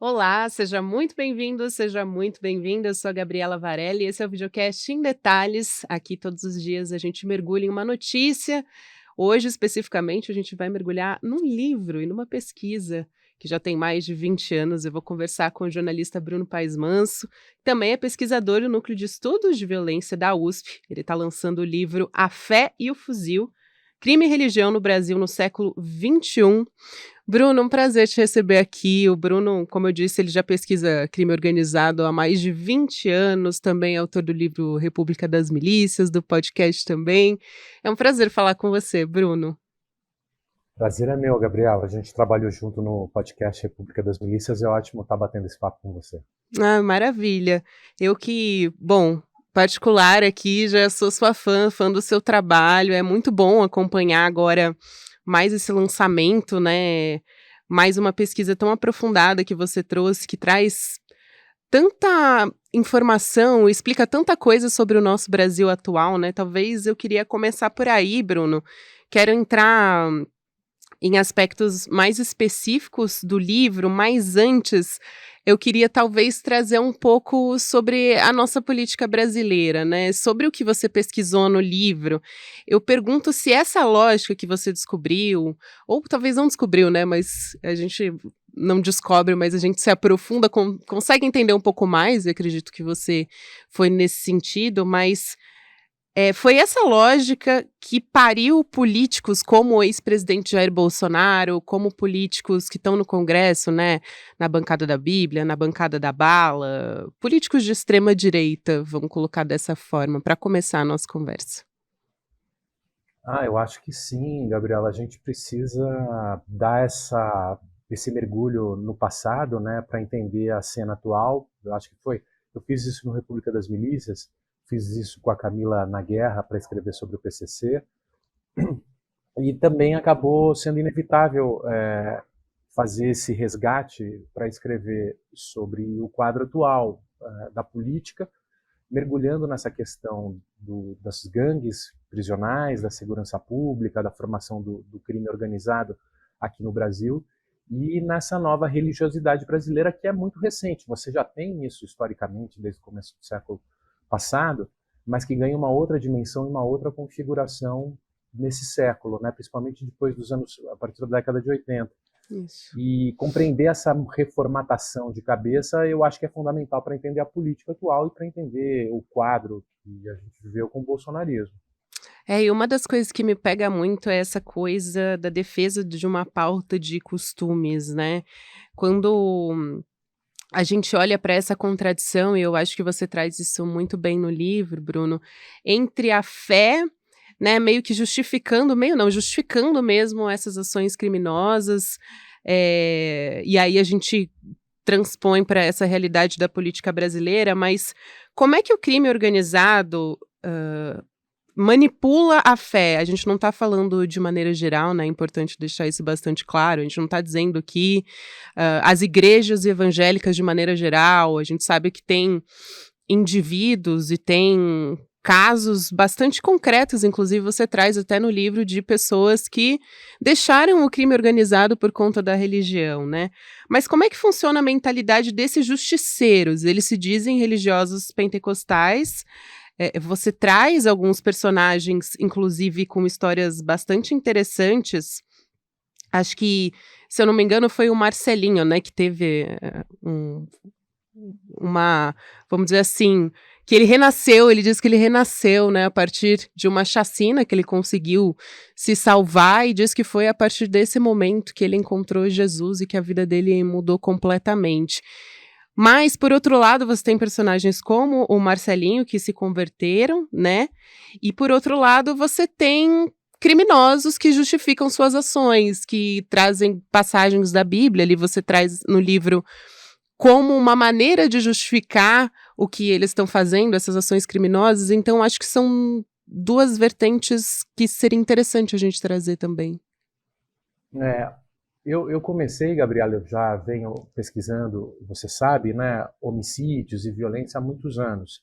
Olá, seja muito bem-vindo, seja muito bem-vinda. Eu sou a Gabriela Varelli, esse é o videocast em detalhes. Aqui todos os dias a gente mergulha em uma notícia. Hoje, especificamente, a gente vai mergulhar num livro e numa pesquisa que já tem mais de 20 anos. Eu vou conversar com o jornalista Bruno Paes Manso, que também é pesquisador do Núcleo de Estudos de Violência da USP. Ele está lançando o livro A Fé e o Fuzil, Crime e Religião no Brasil no século XXI. Bruno, um prazer te receber aqui. O Bruno, como eu disse, ele já pesquisa crime organizado há mais de 20 anos, também é autor do livro República das Milícias, do podcast também. É um prazer falar com você, Bruno. Prazer é meu, Gabriel. A gente trabalhou junto no podcast República das Milícias. É ótimo estar batendo esse papo com você. Ah, maravilha. Eu que, bom, particular aqui, já sou sua fã do seu trabalho. É muito bom acompanhar agora mais esse lançamento, né? Mais uma pesquisa tão aprofundada que você trouxe, que traz tanta informação, explica tanta coisa sobre o nosso Brasil atual, né? Talvez eu queria começar por aí, Bruno. Quero entrar em aspectos mais específicos do livro, mas antes eu queria talvez trazer um pouco sobre a nossa política brasileira, né? Sobre o que você pesquisou no livro. Eu pergunto se essa lógica que você descobriu, ou talvez não descobriu, né? Mas a gente não descobre, mas a gente se aprofunda, consegue entender um pouco mais, e acredito que você foi nesse sentido, mas foi essa lógica que pariu políticos como o ex-presidente Jair Bolsonaro, como políticos que estão no Congresso, né, na bancada da Bíblia, na bancada da bala, políticos de extrema direita, vamos colocar dessa forma, para começar a nossa conversa. Eu acho que sim, Gabriela. A gente precisa dar esse mergulho no passado, né, para entender a cena atual. Eu acho que foi. Eu fiz isso no República das Milícias, fiz isso com a Camila na Guerra para escrever sobre o PCC. E também acabou sendo inevitável fazer esse resgate para escrever sobre o quadro atual da política, mergulhando nessa questão das gangues prisionais, da segurança pública, da formação do crime organizado aqui no Brasil e nessa nova religiosidade brasileira que é muito recente. Você já tem isso historicamente desde o começo do século passado, mas que ganha uma outra dimensão e uma outra configuração nesse século, né? Principalmente depois dos anos, a partir da década de 80. Isso. E compreender essa reformatação de cabeça, eu acho que é fundamental para entender a política atual e para entender o quadro que a gente viveu com o bolsonarismo. E uma das coisas que me pega muito é essa coisa da defesa de uma pauta de costumes, né? Quando a gente olha para essa contradição, e eu acho que você traz isso muito bem no livro, Bruno, entre a fé, né, meio que justificando, meio não, justificando mesmo essas ações criminosas, e aí a gente transpõe para essa realidade da política brasileira, mas como é que o crime organizado manipula a fé? A gente não está falando de maneira geral, né, é importante deixar isso bastante claro, a gente não está dizendo que as igrejas evangélicas de maneira geral, a gente sabe que tem indivíduos e tem casos bastante concretos, inclusive você traz até no livro de pessoas que deixaram o crime organizado por conta da religião, né? Mas como é que funciona a mentalidade desses justiceiros? Eles se dizem religiosos pentecostais. Você traz alguns personagens, inclusive com histórias bastante interessantes. Acho que, se eu não me engano, foi o Marcelinho, né, que teve uma, vamos dizer assim, que ele renasceu, ele diz que ele renasceu, né, a partir de uma chacina que ele conseguiu se salvar e diz que foi a partir desse momento que ele encontrou Jesus e que a vida dele mudou completamente. Mas, por outro lado, você tem personagens como o Marcelinho que se converteram, né? E por outro lado, você tem criminosos que justificam suas ações, que trazem passagens da Bíblia, ali você traz no livro como uma maneira de justificar o que eles estão fazendo, essas ações criminosas. Então, acho que são duas vertentes que seria interessante a gente trazer também. É, eu comecei, Gabriela, eu já venho pesquisando, você sabe, né, homicídios e violência há muitos anos.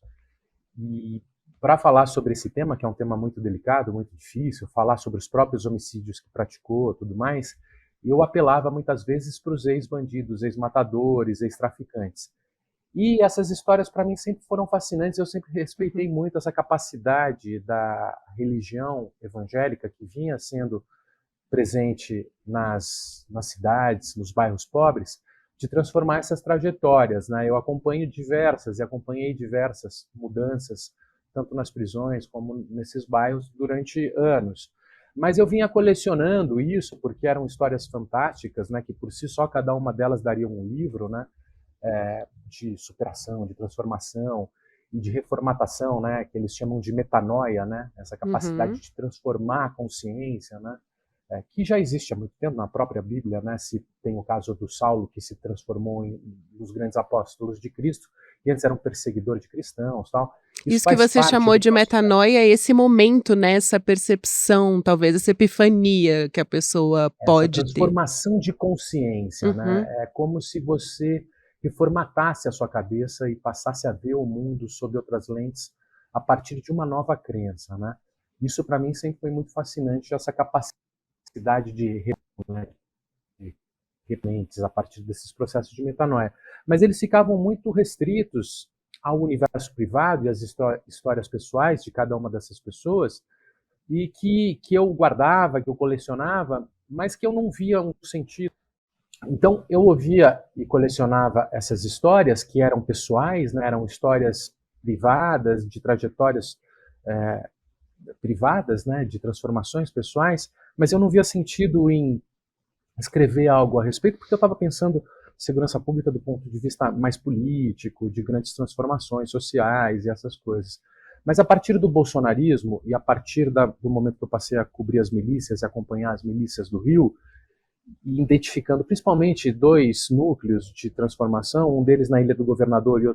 E para falar sobre esse tema, que é um tema muito delicado, muito difícil, falar sobre os próprios homicídios que praticou, tudo mais, eu apelava muitas vezes para os ex-bandidos, ex-matadores, ex-traficantes. E essas histórias para mim sempre foram fascinantes, eu sempre respeitei muito essa capacidade da religião evangélica que vinha sendo presente nas cidades, nos bairros pobres, de transformar essas trajetórias, né? Eu acompanhei diversas mudanças, tanto nas prisões como nesses bairros, durante anos. Mas eu vinha colecionando isso, porque eram histórias fantásticas, né? Que por si só cada uma delas daria um livro, né? De superação, de transformação e de reformatação, né? Que eles chamam de metanoia, né? Essa capacidade de transformar a consciência, né? Que já existe há muito tempo na própria Bíblia, né? Se tem o caso do Saulo, que se transformou em um dos grandes apóstolos de Cristo, e antes era um perseguidor de cristãos, tal. Isso que você chamou de metanoia é esse momento, né? Essa percepção, talvez, essa epifania que a pessoa pode ter. Essa transformação de consciência, né? É como se você reformatasse a sua cabeça e passasse a ver o mundo sob outras lentes a partir de uma nova crença, né? Isso para mim sempre foi muito fascinante, essa capacidade de repentes a partir desses processos de metanoia. Mas eles ficavam muito restritos ao universo privado e às histórias pessoais de cada uma dessas pessoas, e que eu guardava, que eu colecionava, mas que eu não via um sentido. Então eu ouvia e colecionava essas histórias que eram pessoais, né, eram histórias privadas, de trajetórias privadas, né, de transformações pessoais, mas eu não via sentido em escrever algo a respeito, porque eu estava pensando segurança pública do ponto de vista mais político, de grandes transformações sociais e essas coisas. Mas a partir do bolsonarismo e a partir do momento que eu passei a cobrir as milícias e acompanhar as milícias do Rio, e identificando principalmente dois núcleos de transformação, um deles na Ilha do Governador e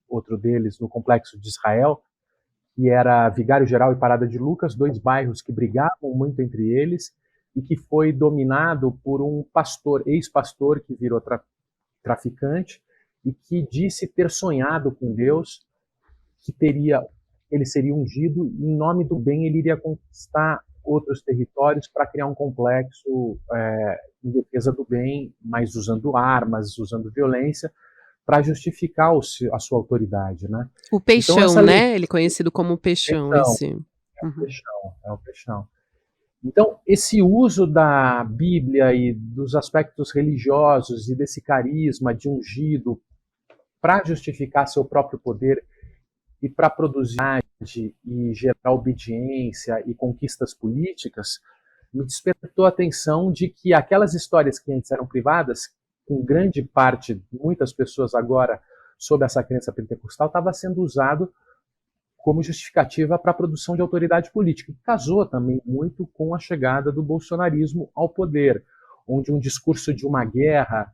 outro deles no Complexo de Israel, que era Vigário Geral e Parada de Lucas, dois bairros que brigavam muito entre eles e que foi dominado por um pastor, ex-pastor, que virou traficante e que disse ter sonhado com Deus, que ele seria ungido e em nome do bem ele iria conquistar outros territórios para criar um complexo em defesa do bem, mas usando armas, usando violência, para justificar a sua autoridade, né? O Peixão, então, né? Ele é conhecido como Peixão. É o Peixão. Então, esse uso da Bíblia e dos aspectos religiosos e desse carisma de ungido para justificar seu próprio poder e para produzir e gerar obediência e conquistas políticas, me despertou a atenção de que aquelas histórias que antes eram privadas, com grande parte, muitas pessoas agora, sob essa crença pentecostal, estava sendo usado como justificativa para a produção de autoridade política. E casou também muito com a chegada do bolsonarismo ao poder, onde um discurso de uma guerra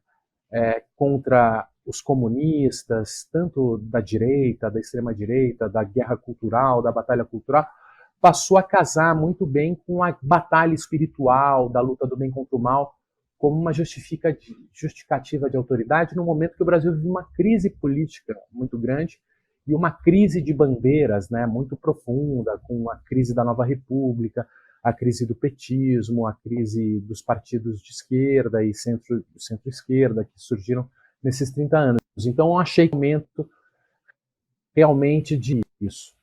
contra os comunistas, tanto da direita, da extrema-direita, da guerra cultural, da batalha cultural, passou a casar muito bem com a batalha espiritual, da luta do bem contra o mal, como uma justificativa de autoridade no momento que o Brasil vive uma crise política muito grande e uma crise de bandeiras, né, muito profunda, com a crise da Nova República, a crise do petismo, a crise dos partidos de esquerda e centro-esquerda que surgiram nesses 30 anos. Então eu achei um momento realmente disso.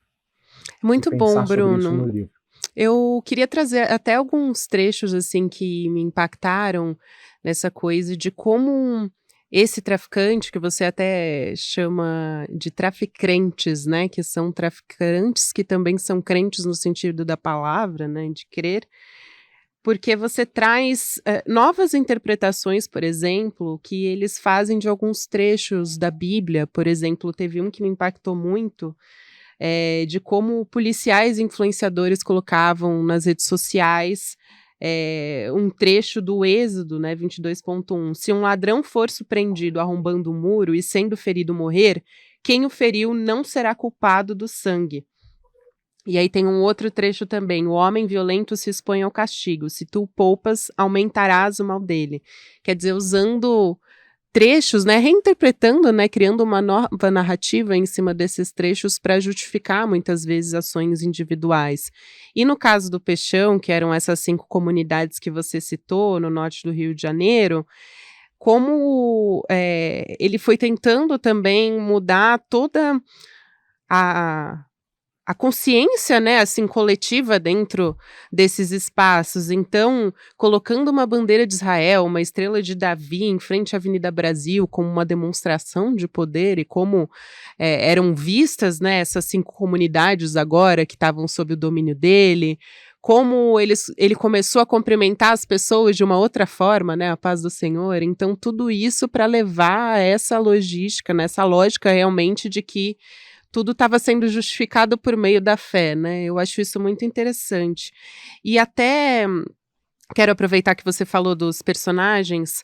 Muito bom, Bruno. Eu queria trazer até alguns trechos assim que me impactaram nessa coisa de como esse traficante, que você até chama de traficrentes, né, que são traficantes que também são crentes no sentido da palavra, né, de crer, porque você traz novas interpretações, por exemplo, que eles fazem de alguns trechos da Bíblia. Por exemplo, teve um que me impactou muito, de como policiais influenciadores colocavam nas redes sociais um trecho do Êxodo, né, 22.1. Se um ladrão for surpreendido arrombando um muro e sendo ferido morrer, quem o feriu não será culpado do sangue. E aí tem um outro trecho também. O homem violento se expõe ao castigo. Se tu o poupas, aumentarás o mal dele. Quer dizer, usando trechos, né, reinterpretando, né, criando uma nova narrativa em cima desses trechos para justificar muitas vezes ações individuais. E no caso do Peixão, que eram essas 5 comunidades que você citou no norte do Rio de Janeiro, como, ele foi tentando também mudar toda a a consciência, né, assim, coletiva dentro desses espaços. Então, colocando uma bandeira de Israel, uma estrela de Davi em frente à Avenida Brasil como uma demonstração de poder e como, eram vistas, né, essas 5 comunidades agora que estavam sob o domínio dele, como ele começou a cumprimentar as pessoas de uma outra forma, né, a paz do Senhor. Então tudo isso para levar a essa logística, né, essa lógica realmente de que tudo estava sendo justificado por meio da fé, né, eu acho isso muito interessante. E até quero aproveitar que você falou dos personagens,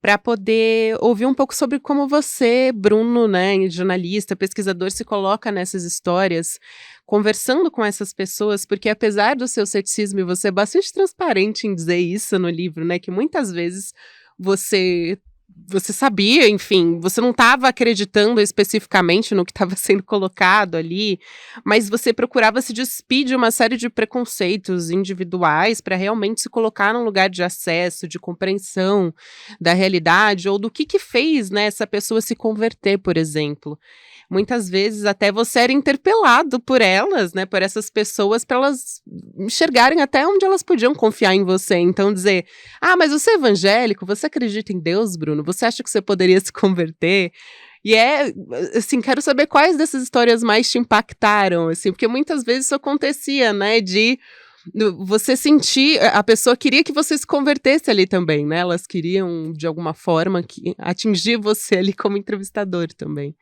para poder ouvir um pouco sobre como você, Bruno, né, jornalista, pesquisador, se coloca nessas histórias, conversando com essas pessoas, porque apesar do seu ceticismo, e você é bastante transparente em dizer isso no livro, né, que muitas vezes você você sabia, enfim, você não estava acreditando especificamente no que estava sendo colocado ali, mas você procurava se despir de uma série de preconceitos individuais para realmente se colocar num lugar de acesso, de compreensão da realidade ou do que fez, né, essa pessoa se converter, por exemplo. Muitas vezes até você era interpelado por elas, né, por essas pessoas para elas enxergarem até onde elas podiam confiar em você, então dizer: "Ah, mas você é evangélico? Você acredita em Deus, Bruno? Você acha que você poderia se converter?" E assim, quero saber quais dessas histórias mais te impactaram, assim, porque muitas vezes isso acontecia, né, de você sentir a pessoa queria que você se convertesse ali também, né, elas queriam de alguma forma atingir você ali como entrevistador também.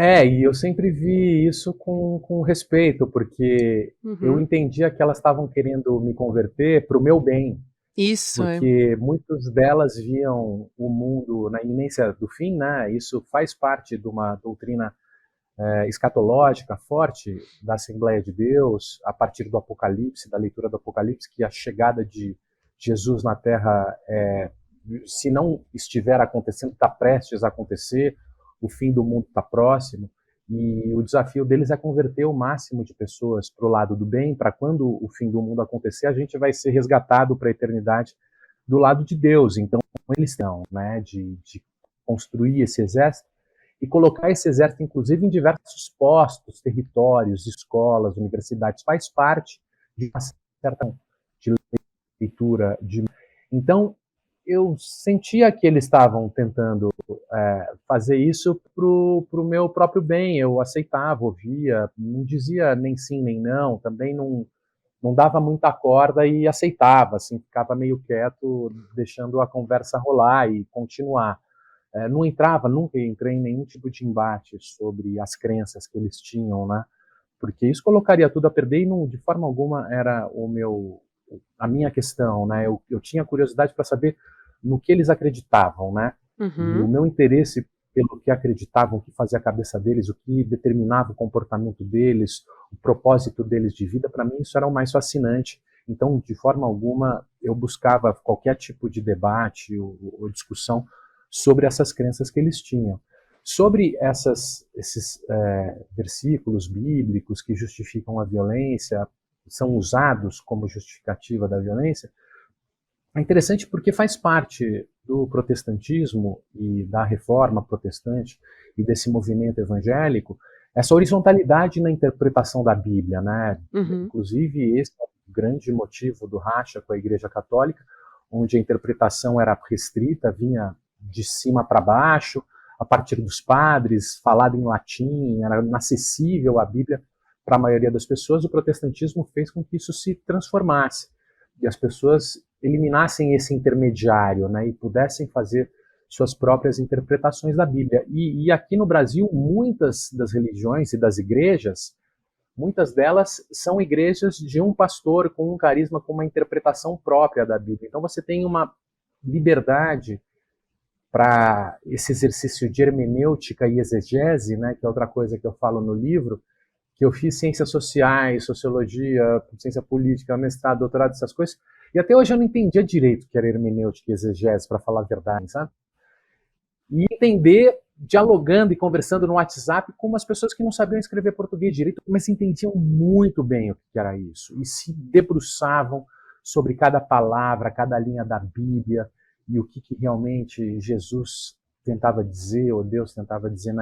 E eu sempre vi isso com respeito, porque eu Uhum. entendia que elas estavam querendo me converter para o meu bem, Isso, é. porque muitas delas viam o mundo na iminência do fim, né? Isso faz parte de uma doutrina escatológica forte da Assembleia de Deus, a partir do Apocalipse, da leitura do Apocalipse, que a chegada de Jesus na Terra, se não estiver acontecendo, está prestes a acontecer, o fim do mundo está próximo, e o desafio deles é converter o máximo de pessoas para o lado do bem, para quando o fim do mundo acontecer, a gente vai ser resgatado para a eternidade do lado de Deus. Então, eles estão, né, de construir esse exército e colocar esse exército, inclusive, em diversos postos, territórios, escolas, universidades, faz parte de uma certa de leitura. Então, eu sentia que eles estavam tentando fazer isso para o meu próprio bem. Eu aceitava, ouvia, não dizia nem sim nem não, também não dava muita corda e aceitava, assim, ficava meio quieto, deixando a conversa rolar e continuar. Não entrava, nunca entrei em nenhum tipo de embate sobre as crenças que eles tinham, né? Porque isso colocaria tudo a perder e não, de forma alguma era a minha questão, né? Eu tinha curiosidade para saber no que eles acreditavam, né? E o Uhum. meu interesse pelo que acreditavam, o que fazia a cabeça deles, o que determinava o comportamento deles, o propósito deles de vida, para mim isso era o mais fascinante. Então, de forma alguma, eu buscava qualquer tipo de debate ou discussão sobre essas crenças que eles tinham. Sobre esses versículos bíblicos que justificam a violência, são usados como justificativa da violência, é interessante porque faz parte do protestantismo e da reforma protestante e desse movimento evangélico essa horizontalidade na interpretação da Bíblia, né? Uhum. Inclusive, esse é o grande motivo do racha com a Igreja Católica, onde a interpretação era restrita, vinha de cima para baixo, a partir dos padres, falado em latim, era inacessível a Bíblia para a maioria das pessoas. O protestantismo fez com que isso se transformasse e as pessoas eliminassem esse intermediário, né, e pudessem fazer suas próprias interpretações da Bíblia. E aqui no Brasil, muitas das religiões e das igrejas, muitas delas são igrejas de um pastor com um carisma, com uma interpretação própria da Bíblia. Então você tem uma liberdade para esse exercício de hermenêutica e exegese, né, que é outra coisa que eu falo no livro, que eu fiz ciências sociais, sociologia, ciência política, mestrado, doutorado, essas coisas, E até hoje eu não entendia direito o que era hermenêutica e exegese, para falar a verdade, sabe? E entender, dialogando e conversando no WhatsApp com umas pessoas que não sabiam escrever português direito, mas entendiam muito bem o que era isso, e se debruçavam sobre cada palavra, cada linha da Bíblia, e o que realmente Jesus tentava dizer, ou Deus tentava dizer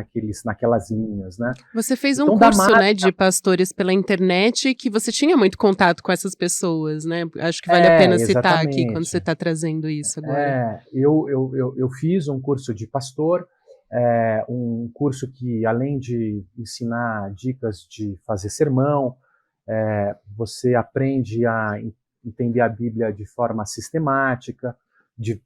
naquelas linhas, né? Você fez um Então, curso, né, de pastores pela internet, que você tinha muito contato com essas pessoas, né? Acho que vale a pena citar aqui quando você exatamente. está trazendo isso agora. Eu fiz um curso de pastor, um curso que, além de ensinar dicas de fazer sermão, você aprende a entender a Bíblia de forma sistemática,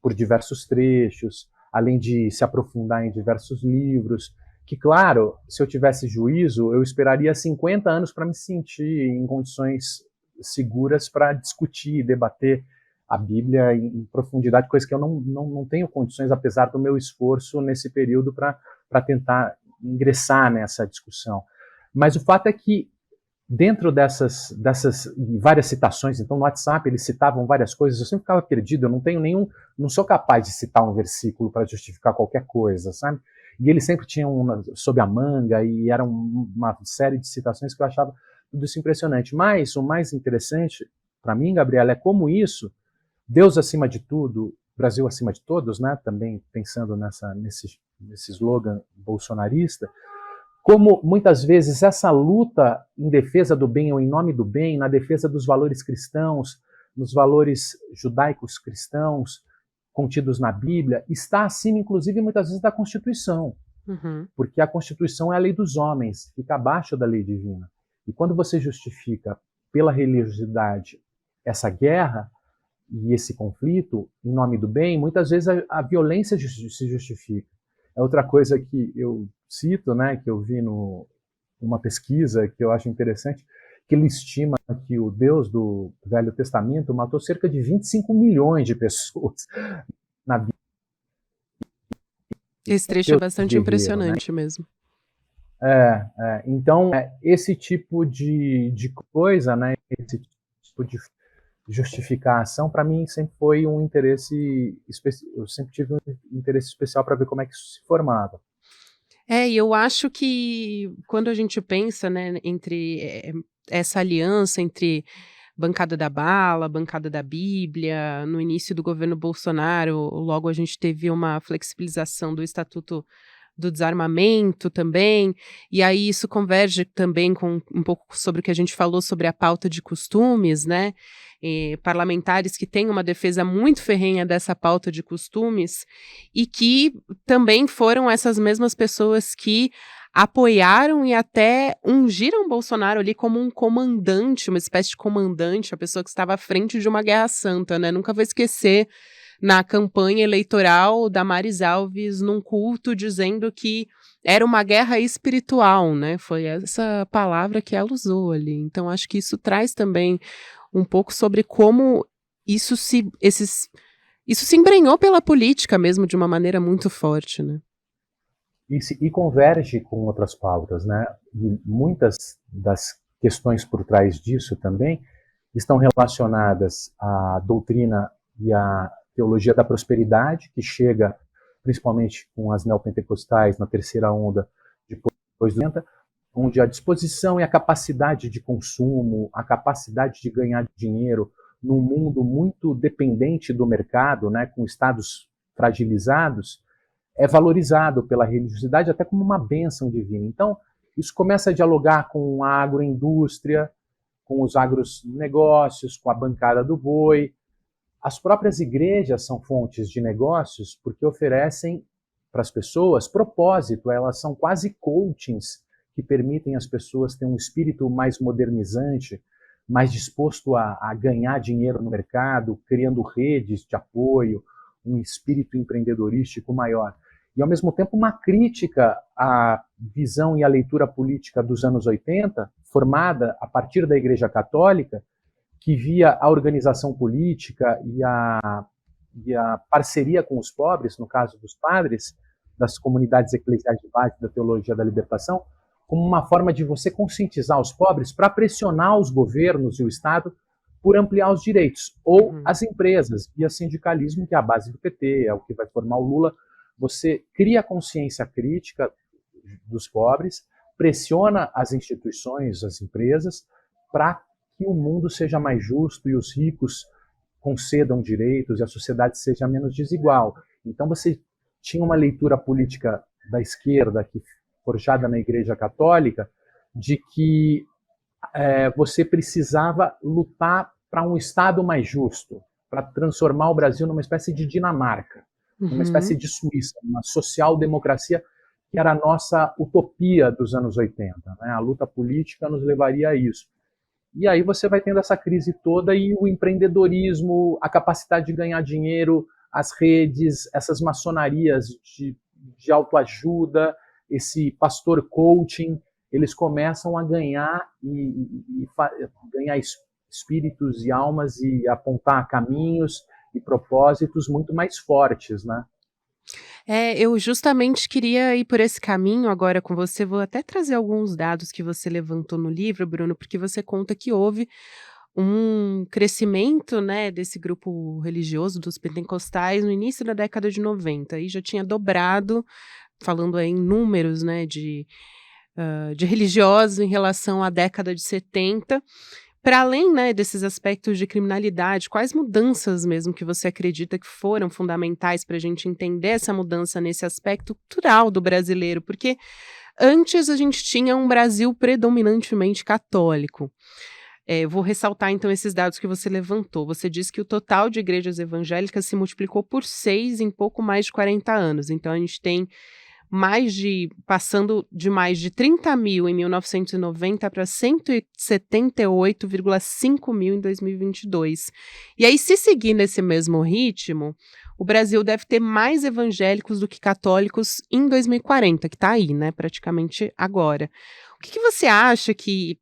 por diversos trechos, além de se aprofundar em diversos livros, que, claro, se eu tivesse juízo, eu esperaria 50 anos para me sentir em condições seguras para discutir e debater a Bíblia em profundidade, coisa que eu não tenho condições, apesar do meu esforço nesse período para tentar ingressar nessa discussão. Mas o fato é que, dentro dessas várias citações, então no WhatsApp eles citavam várias coisas, eu sempre ficava perdido, eu não sou capaz de citar um versículo para justificar qualquer coisa, sabe? E eles sempre tinham uma sob a manga, e era uma série de citações que eu achava tudo isso impressionante. Mas o mais interessante, para mim, Gabriela, é como isso, Deus acima de tudo, Brasil acima de todos, né? Também pensando nesse slogan bolsonarista, como muitas vezes essa luta em defesa do bem ou em nome do bem, na defesa dos valores cristãos, nos valores judaicos cristãos contidos na Bíblia, está acima, inclusive, muitas vezes da Constituição. Uhum. Porque a Constituição é a lei dos homens, fica abaixo da lei divina. E quando você justifica pela religiosidade essa guerra e esse conflito em nome do bem, muitas vezes a violência se justifica. É outra coisa que eu cito, né, que eu vi numa pesquisa que eu acho interessante, que ele estima que o Deus do Velho Testamento matou cerca de 25 milhões de pessoas na Bíblia. Esse trecho é bastante impressionante, né? Mesmo. Então, esse tipo de coisa, né, esse tipo de justificação, para mim sempre foi um interesse eu sempre tive um interesse especial para ver como é que isso se formava. E eu acho que quando a gente pensa, né, entre essa aliança entre bancada da bala, bancada da Bíblia, no início do governo Bolsonaro, logo a gente teve uma flexibilização do Estatuto do Desarmamento também, e aí isso converge também com um pouco sobre o que a gente falou sobre a pauta de costumes, né? Parlamentares que têm uma defesa muito ferrenha dessa pauta de costumes e que também foram essas mesmas pessoas que apoiaram e até ungiram Bolsonaro ali como um comandante, uma espécie de comandante, a pessoa que estava à frente de uma guerra santa, né? Nunca vou esquecer na campanha eleitoral da Maris Alves num culto dizendo que era uma guerra espiritual, né? Foi essa palavra que ela usou ali. Então acho que isso traz também um pouco sobre como isso se embrenhou pela política mesmo de uma maneira muito forte, né? E converge com outras pautas, né? E muitas das questões por trás disso também estão relacionadas à doutrina e à teologia da prosperidade, que chega principalmente com as neopentecostais na terceira onda depois do 80, onde a disposição e a capacidade de consumo, a capacidade de ganhar dinheiro num mundo muito dependente do mercado, né, com estados fragilizados, é valorizado pela religiosidade até como uma bênção divina. Então, isso começa a dialogar com a agroindústria, com os agronegócios, com a bancada do boi. As próprias igrejas são fontes de negócios porque oferecem para as pessoas propósito, elas são quase coachings que permitem às pessoas ter um espírito mais modernizante, mais disposto a ganhar dinheiro no mercado, criando redes de apoio, um espírito empreendedorístico maior. E, ao mesmo tempo, uma crítica à visão e à leitura política dos anos 80, formada a partir da Igreja Católica, que via a organização política e a parceria com os pobres, no caso dos padres, das comunidades eclesiais de base da teologia da libertação, como uma forma de você conscientizar os pobres para pressionar os governos e o Estado por ampliar os direitos, ou Uhum. as empresas, e o sindicalismo, que é a base do PT, é o que vai formar o Lula. Você cria a consciência crítica dos pobres, pressiona as instituições, as empresas, para que o mundo seja mais justo e os ricos concedam direitos e a sociedade seja menos desigual. Então você tinha uma leitura política da esquerda, que forjada na Igreja Católica, de que você precisava lutar para um Estado mais justo, para transformar o Brasil numa espécie de Dinamarca, numa espécie Uhum. de Suíça, uma social-democracia que era a nossa utopia dos anos 80. Né? A luta política nos levaria a isso. E aí você vai tendo essa crise toda e o empreendedorismo, a capacidade de ganhar dinheiro, as redes, essas maçonarias de autoajuda, esse pastor coaching, eles começam a ganhar ganhar espíritos e almas e apontar caminhos e propósitos muito mais fortes, né? Eu justamente queria ir por esse caminho agora com você. Vou até trazer alguns dados que você levantou no livro, Bruno, porque você conta que houve um crescimento, né, desse grupo religioso dos pentecostais no início da década de 90 e já tinha dobrado, falando aí em números, né, de religiosos em relação à década de 70. Para além, né, desses aspectos de criminalidade, quais mudanças mesmo que você acredita que foram fundamentais para a gente entender essa mudança nesse aspecto cultural do brasileiro? Porque antes a gente tinha um Brasil predominantemente católico. Vou ressaltar então esses dados que você levantou. Você disse que o total de igrejas evangélicas se multiplicou por 6 em pouco mais de 40 anos. Então a gente tem passando de mais de 30.000 em 1990 para 178,5 mil em 2022. E aí, se seguir nesse mesmo ritmo, o Brasil deve ter mais evangélicos do que católicos em 2040, que está aí, né, praticamente agora. O que você acha que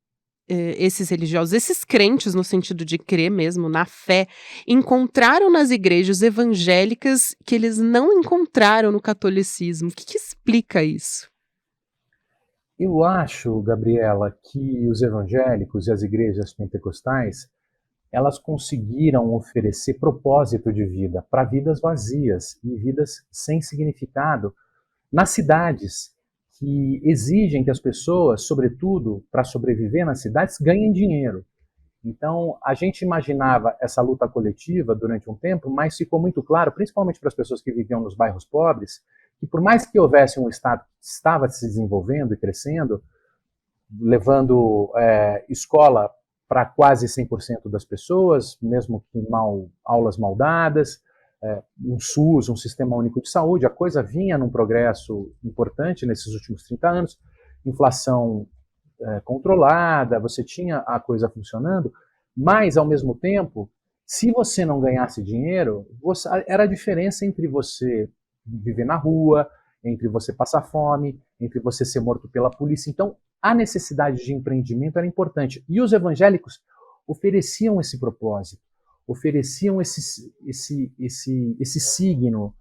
esses religiosos, esses crentes no sentido de crer mesmo na fé, encontraram nas igrejas evangélicas que eles não encontraram no catolicismo? O que explica isso? Eu acho, Gabriela, que os evangélicos e as igrejas pentecostais elas conseguiram oferecer propósito de vida para vidas vazias e vidas sem significado nas cidades que exigem que as pessoas, sobretudo para sobreviver nas cidades, ganhem dinheiro. Então, a gente imaginava essa luta coletiva durante um tempo, mas ficou muito claro, principalmente para as pessoas que viviam nos bairros pobres, que por mais que houvesse um Estado que estava se desenvolvendo e crescendo, levando escola para quase 100% das pessoas, mesmo que aulas mal dadas, um SUS, um Sistema Único de Saúde, a coisa vinha num progresso importante nesses últimos 30 anos, inflação controlada, você tinha a coisa funcionando, mas, ao mesmo tempo, se você não ganhasse dinheiro, era a diferença entre você viver na rua, entre você passar fome, entre você ser morto pela polícia. Então, a necessidade de empreendimento era importante. E os evangélicos ofereciam esse propósito, ofereciam esse signo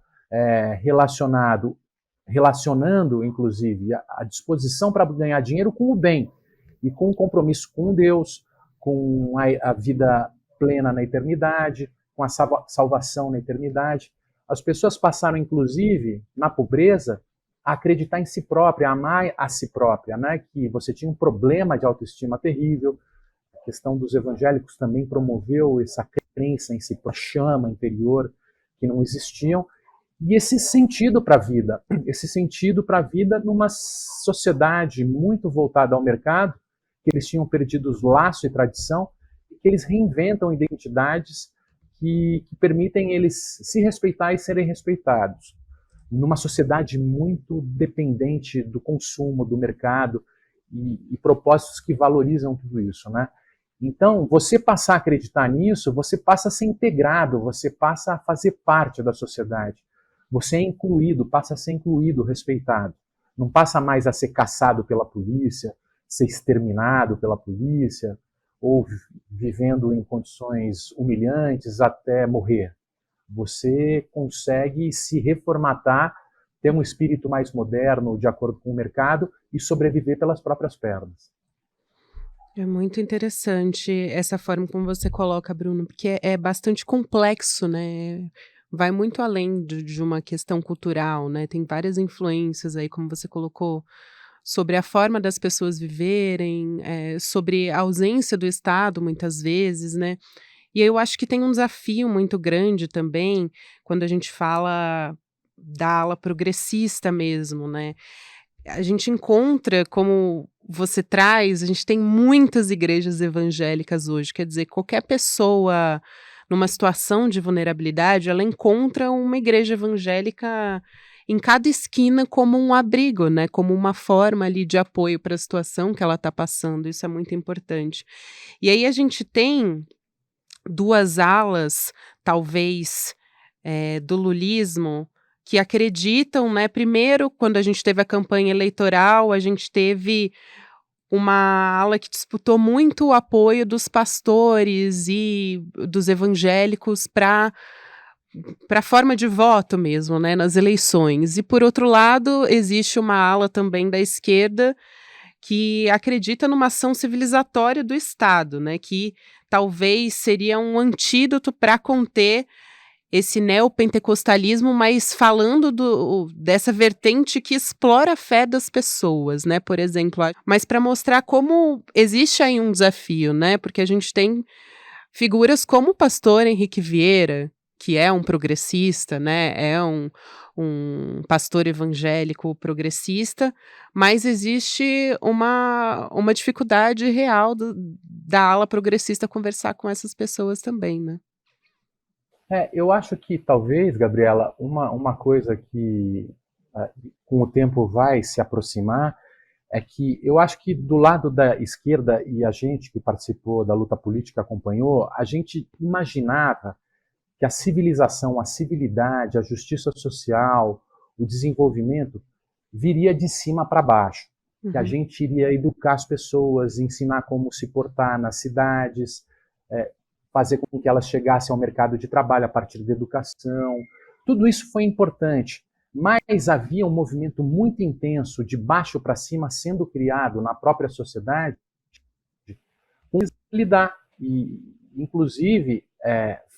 relacionando, inclusive, a disposição para ganhar dinheiro com o bem e com o compromisso com Deus, com a vida plena na eternidade, com a salvação na eternidade. As pessoas passaram, inclusive, na pobreza, a acreditar em si própria, a amar a si própria, né? Que você tinha um problema de autoestima terrível. A questão dos evangélicos também promoveu essa crença em si, a chama interior que não existiam, e esse sentido para a vida numa sociedade muito voltada ao mercado, que eles tinham perdido os laços e tradição, e que eles reinventam identidades que permitem eles se respeitar e serem respeitados. Numa sociedade muito dependente do consumo, do mercado, e propósitos que valorizam tudo isso, né? Então, você passar a acreditar nisso, você passa a ser integrado, você passa a fazer parte da sociedade. Você é incluído, passa a ser incluído, respeitado. Não passa mais a ser caçado pela polícia, ser exterminado pela polícia, ou vivendo em condições humilhantes até morrer. Você consegue se reformatar, ter um espírito mais moderno, de acordo com o mercado, e sobreviver pelas próprias pernas. É muito interessante essa forma como você coloca, Bruno, porque é bastante complexo, né, vai muito além de uma questão cultural, né, tem várias influências aí, como você colocou, sobre a forma das pessoas viverem, sobre a ausência do Estado muitas vezes, né. E eu acho que tem um desafio muito grande também, quando a gente fala da ala progressista mesmo, né. A gente encontra, como você traz, a gente tem muitas igrejas evangélicas hoje, quer dizer, qualquer pessoa numa situação de vulnerabilidade, ela encontra uma igreja evangélica em cada esquina como um abrigo, né, como uma forma ali de apoio para a situação que ela está passando, isso é muito importante. E aí a gente tem 2 alas, talvez, do lulismo, que acreditam, né, primeiro, quando a gente teve a campanha eleitoral, a gente teve uma ala que disputou muito o apoio dos pastores e dos evangélicos para a forma de voto mesmo, né, nas eleições. E por outro lado, existe uma ala também da esquerda que acredita numa ação civilizatória do Estado, né, que talvez seria um antídoto para conter esse neopentecostalismo, mas falando dessa vertente que explora a fé das pessoas, né, por exemplo, mas para mostrar como existe aí um desafio, né, porque a gente tem figuras como o pastor Henrique Vieira, que é um progressista, né, é um pastor evangélico progressista, mas existe uma dificuldade real da ala progressista conversar com essas pessoas também, né. Eu acho que talvez, Gabriela, uma coisa que ah, com o tempo vai se aproximar é que eu acho que do lado da esquerda, e a gente que participou da luta política acompanhou, a gente imaginava que a civilização, a civilidade, a justiça social, o desenvolvimento viria de cima para baixo. Que a Uhum. gente iria educar as pessoas, ensinar como se portar nas cidades, fazer com que elas chegassem ao mercado de trabalho a partir da educação. Tudo isso foi importante, mas havia um movimento muito intenso de baixo para cima sendo criado na própria sociedade com lidar e, inclusive,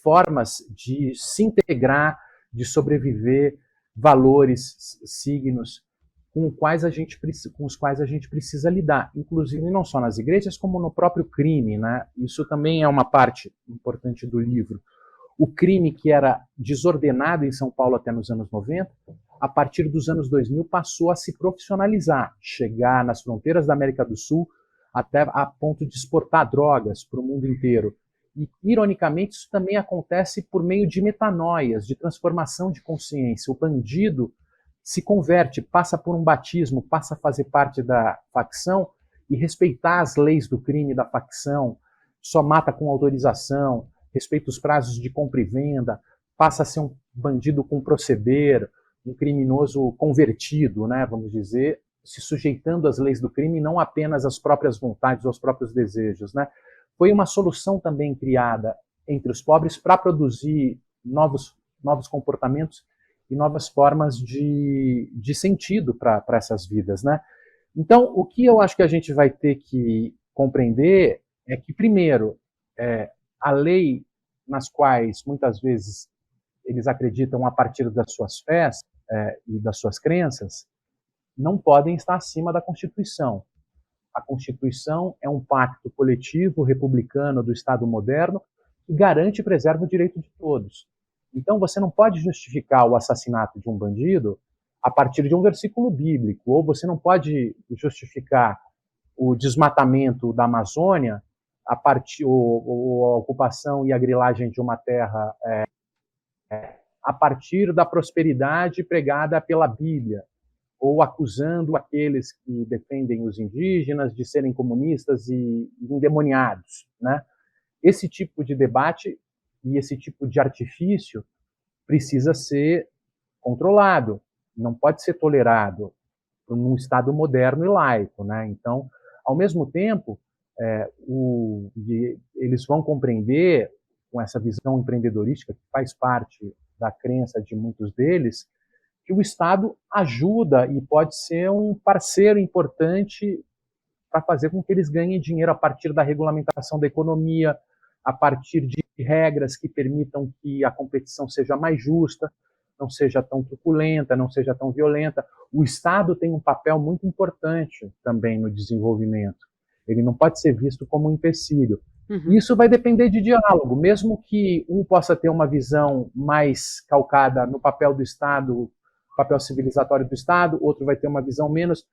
formas de se integrar, de sobreviver, valores, signos com os quais a gente precisa lidar, inclusive não só nas igrejas, como no próprio crime, né? Isso também é uma parte importante do livro. O crime que era desordenado em São Paulo até nos anos 90, a partir dos anos 2000 passou a se profissionalizar, chegar nas fronteiras da América do Sul até a ponto de exportar drogas para o mundo inteiro. E, ironicamente, isso também acontece por meio de metanoias, de transformação de consciência. O bandido se converte, passa por um batismo, passa a fazer parte da facção e respeitar as leis do crime da facção, só mata com autorização, respeita os prazos de compra e venda, passa a ser um bandido com proceder, um criminoso convertido, né, vamos dizer, se sujeitando às leis do crime, não apenas às próprias vontades, aos próprios desejos, né? Foi uma solução também criada entre os pobres para produzir novos comportamentos e novas formas de sentido para essas vidas, né? Então, o que eu acho que a gente vai ter que compreender é que, primeiro, a lei nas quais muitas vezes eles acreditam a partir das suas fés e das suas crenças não podem estar acima da Constituição. A Constituição é um pacto coletivo republicano do Estado moderno que garante e preserva o direito de todos. Então, você não pode justificar o assassinato de um bandido a partir de um versículo bíblico, ou você não pode justificar o desmatamento da Amazônia a partir ou a ocupação e a grilagem de uma terra a partir da prosperidade pregada pela Bíblia, ou acusando aqueles que defendem os indígenas de serem comunistas e endemoniados, né? Esse tipo de debate e esse tipo de artifício precisa ser controlado, não pode ser tolerado num Estado moderno e laico, né? Então, ao mesmo tempo, eles vão compreender com essa visão empreendedorística que faz parte da crença de muitos deles, que o Estado ajuda e pode ser um parceiro importante para fazer com que eles ganhem dinheiro a partir da regulamentação da economia, a partir de regras que permitam que a competição seja mais justa, não seja tão truculenta, não seja tão violenta. O Estado tem um papel muito importante também no desenvolvimento. Ele não pode ser visto como um empecilho. Isso vai depender de diálogo, mesmo que um possa ter uma visão mais calcada no papel do Estado, papel civilizatório do Estado, outro vai ter uma visão menos,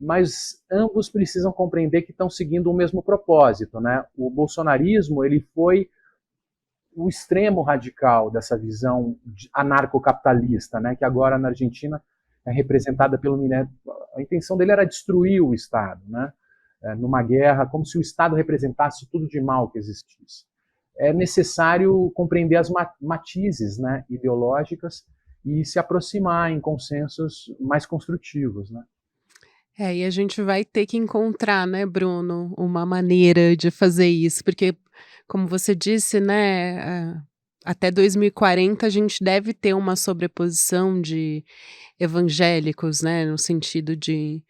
mas ambos precisam compreender que estão seguindo o mesmo propósito, né? O bolsonarismo, ele foi o extremo radical dessa visão anarcocapitalista, né? Que agora na Argentina é representada pelo Mineiro. A intenção dele era destruir o Estado, né? Numa guerra, como se o Estado representasse tudo de mal que existisse. É necessário compreender as matizes, né, ideológicas e se aproximar em consensos mais construtivos, né? E a gente vai ter que encontrar, né, Bruno, uma maneira de fazer isso, porque, como você disse, né, até 2040 a gente deve ter uma sobreposição de evangélicos, né, no sentido de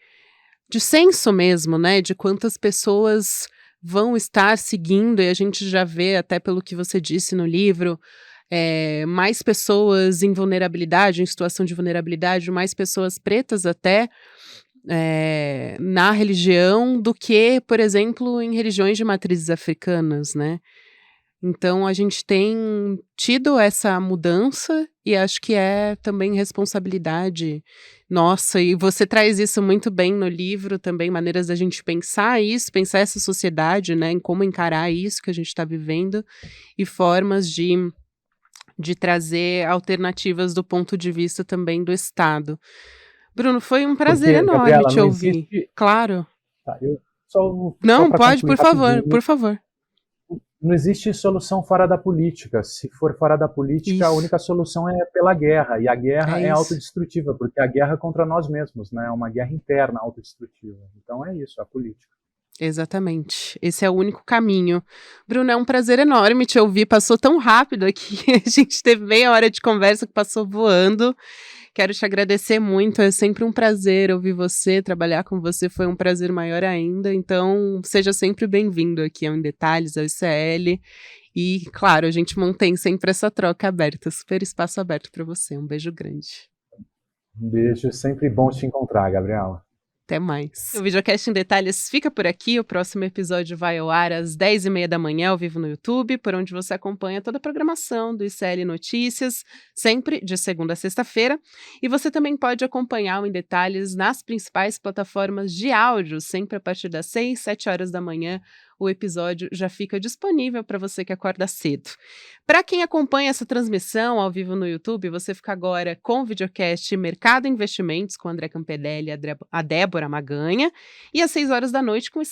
censo mesmo, né, de quantas pessoas vão estar seguindo, e a gente já vê, até pelo que você disse no livro, mais pessoas em vulnerabilidade, em situação de vulnerabilidade, mais pessoas pretas até, na religião do que, por exemplo, em religiões de matrizes africanas, né? Então a gente tem tido essa mudança e acho que é também responsabilidade nossa, e você traz isso muito bem no livro também, maneiras da gente pensar isso, pensar essa sociedade, né, em como encarar isso que a gente está vivendo e formas de trazer alternativas do ponto de vista também do Estado. Bruno, foi um prazer enorme, Gabriela, te ouvir. Existe... Claro. Tá, eu só não, pode, por favor, rapidinho. Por favor. Não existe solução fora da política. Se for fora da política, isso. A única solução é pela guerra. E a guerra é autodestrutiva, porque a guerra é contra nós mesmos, né? É uma guerra interna autodestrutiva. Então é isso, a política. Exatamente. Esse é o único caminho. Bruno, é um prazer enorme te ouvir. Passou tão rápido aqui. A gente teve meia hora de conversa que passou voando. Quero te agradecer muito, é sempre um prazer ouvir você, trabalhar com você foi um prazer maior ainda, então seja sempre bem-vindo aqui ao Em Detalhes, ao ICL, e claro, a gente mantém sempre essa troca aberta, super espaço aberto para você, um beijo grande. Um beijo, sempre bom te encontrar, Gabriela. Até mais. O Videocast em Detalhes fica por aqui. O próximo episódio vai ao ar às 10h30 da manhã, ao vivo no YouTube, por onde você acompanha toda a programação do ICL Notícias, sempre de segunda a sexta-feira. E você também pode acompanhar o Em Detalhes nas principais plataformas de áudio, sempre a partir das 6, 7 horas da manhã. O episódio já fica disponível para você que acorda cedo. Para quem acompanha essa transmissão ao vivo no YouTube, você fica agora com o videocast Mercado e Investimentos com André Campedelli e a Débora Maganha, e às 6 horas da noite com o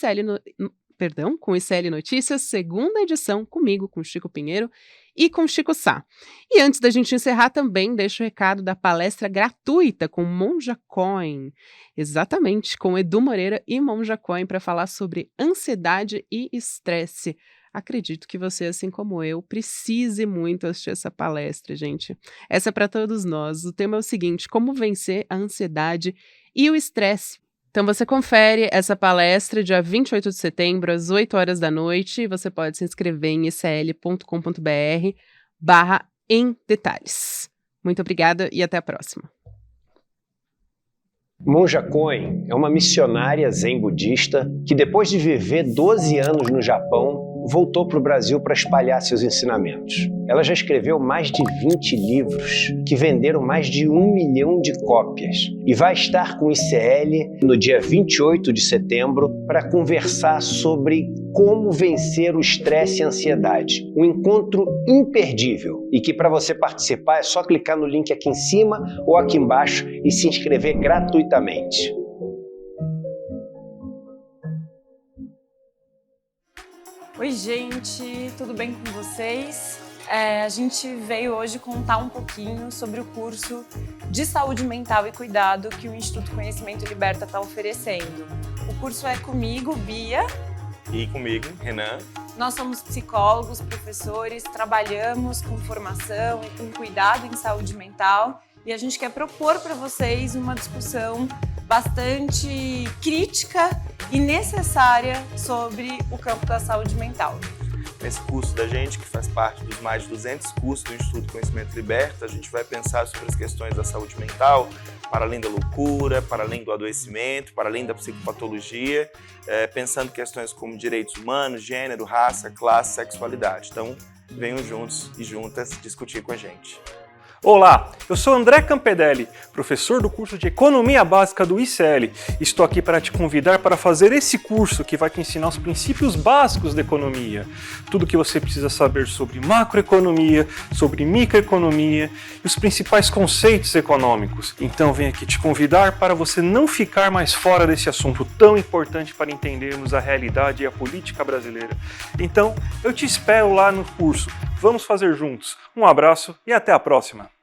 ICL Notícias, segunda edição, comigo, com Chico Pinheiro e com Chico Sá. E antes da gente encerrar também, deixo o recado da palestra gratuita com Monja Coin, exatamente, com Edu Moreira e Monja Coin, para falar sobre ansiedade e estresse. Acredito que você, assim como eu, precise muito assistir essa palestra, gente. Essa é para todos nós. O tema é o seguinte: como vencer a ansiedade e o estresse. Então você confere essa palestra dia 28 de setembro, às 8 horas da noite. Você pode se inscrever em icl.com.br/em detalhes. Muito obrigada e até a próxima. Monja Coin é uma missionária zen budista que, depois de viver 12 anos no Japão, voltou para o Brasil para espalhar seus ensinamentos. Ela já escreveu mais de 20 livros que venderam mais de 1 milhão de cópias e vai estar com o ICL no dia 28 de setembro para conversar sobre como vencer o estresse e a ansiedade. Um encontro imperdível e que, para você participar, é só clicar no link aqui em cima ou aqui embaixo e se inscrever gratuitamente. Oi, gente, tudo bem com vocês? A gente veio hoje contar um pouquinho sobre o curso de saúde mental e cuidado que o Instituto Conhecimento Liberta está oferecendo. O curso é comigo, Bia. E comigo, Renan. Nós somos psicólogos, professores, trabalhamos com formação e com cuidado em saúde mental e a gente quer propor para vocês uma discussão bastante crítica e necessária sobre o campo da saúde mental. Nesse curso da gente, que faz parte dos mais de 200 cursos do Instituto Conhecimento Liberta, a gente vai pensar sobre as questões da saúde mental, para além da loucura, para além do adoecimento, para além da psicopatologia, pensando questões como direitos humanos, gênero, raça, classe, sexualidade. Então, venham juntos e juntas discutir com a gente. Olá, eu sou André Campedelli, professor do curso de Economia Básica do ICL. Estou aqui para te convidar para fazer esse curso que vai te ensinar os princípios básicos da economia. Tudo o que você precisa saber sobre macroeconomia, sobre microeconomia e os principais conceitos econômicos. Então venho aqui te convidar para você não ficar mais fora desse assunto tão importante para entendermos a realidade e a política brasileira. Então eu te espero lá no curso. Vamos fazer juntos. Um abraço e até a próxima!